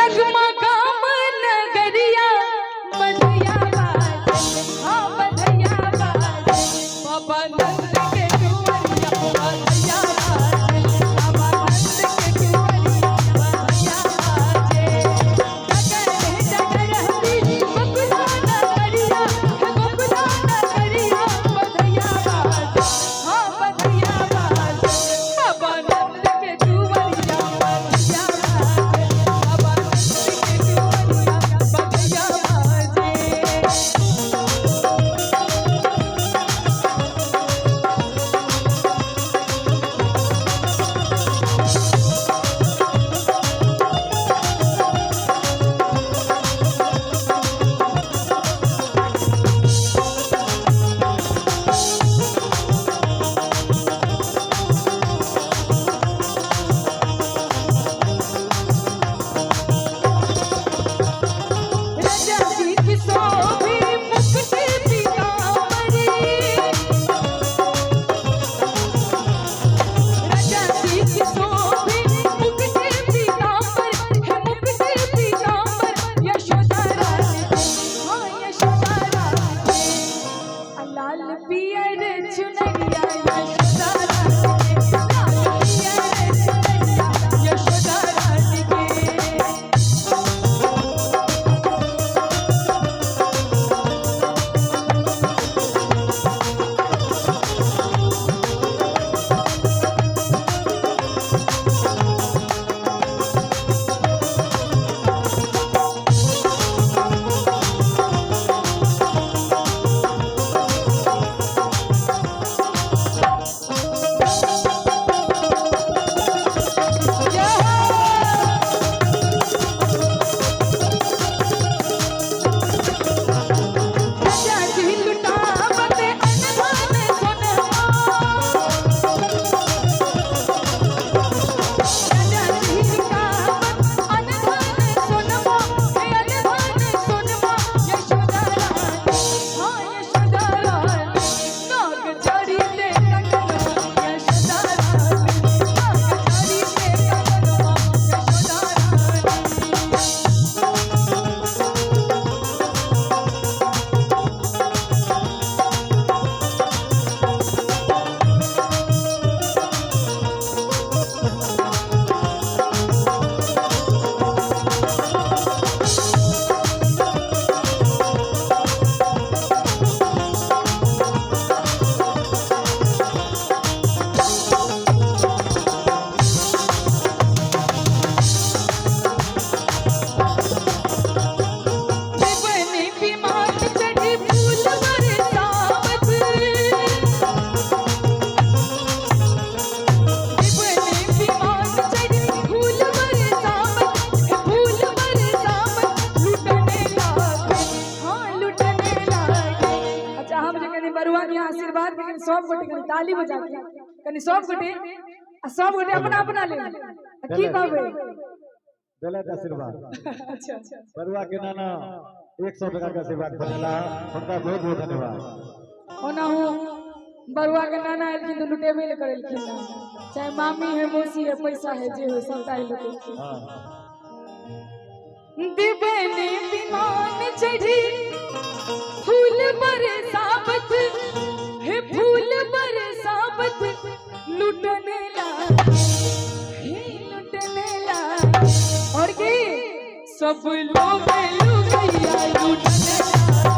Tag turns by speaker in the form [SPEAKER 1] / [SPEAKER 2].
[SPEAKER 1] जगमगा नगरिया बधैया बाजे, हाँ बधैया बाजे, बाबा नंद के कुंवरिया बधैया बाजे, बाबा नंद के कुंवरिया बधैया बाजे। डगर डगर हरी बबुला नगरिया, बबुला नगरिया बधैया बाजे, हाँ बधैया बाजे, बाबा नंद के कुंवरिया बधैया बाजे, बाबा नंद के कुंवरिया बधैया बाजे। राजा जी की शोभे मुकुट पीतांबरी, राजा जी की शोभे मुकुट पीतांबर, है मुकुट पीतांबर यशोदा रानी, हाँ यशोदा रानी, लाल पियर चुनरिया यशोदा रानी, लाल पियर चुनरिया यशोदा रानी के। राजा जी लुटावते अनधन सोनमा, राजा जी लुटावत अनधन सोनमा, हे अनधन सोनमा यशोदा रानी, हाँ यशोदा रानी, नाग चढ़ी ते कंगनवा यशोदा रानी, नाग चढ़ी ते कंगनवा यशोदा रानी। जीवनी विमान चढ़ी फूल बरसावत, जीवनी विमान चढ़ी फूल बरसावत, फूल बरसावत लुटने लागे, हाँ लुटने लागे। अच्छा हम जे कनी बरुआ के आशीर्वाद के कनी सब गोटे कनी ताली बजा के कनी सब गोटे आ सब गोटे अपना अपना ले की कहबे
[SPEAKER 2] दिलत आशीर्वाद
[SPEAKER 1] अच्छा
[SPEAKER 2] बरुआ के नाना 100 टका का आशीर्वाद बनेला, उनका बहुत बहुत धन्यवाद।
[SPEAKER 1] ओनाहू बरुआ के नाना एलखिन तो लुटेबे ले करेलखिन ना, चाहे मामी है मौसी है पैसा है जे हो सबटा ही लुटेलखिन।
[SPEAKER 2] हाँ
[SPEAKER 1] दिव्यने विमान चढ़ी फूल बरसावत, हे फूल बरसावत लुटने लागे, हे लुटने लागे, और के सब लोग लुटैया लुटने लागे।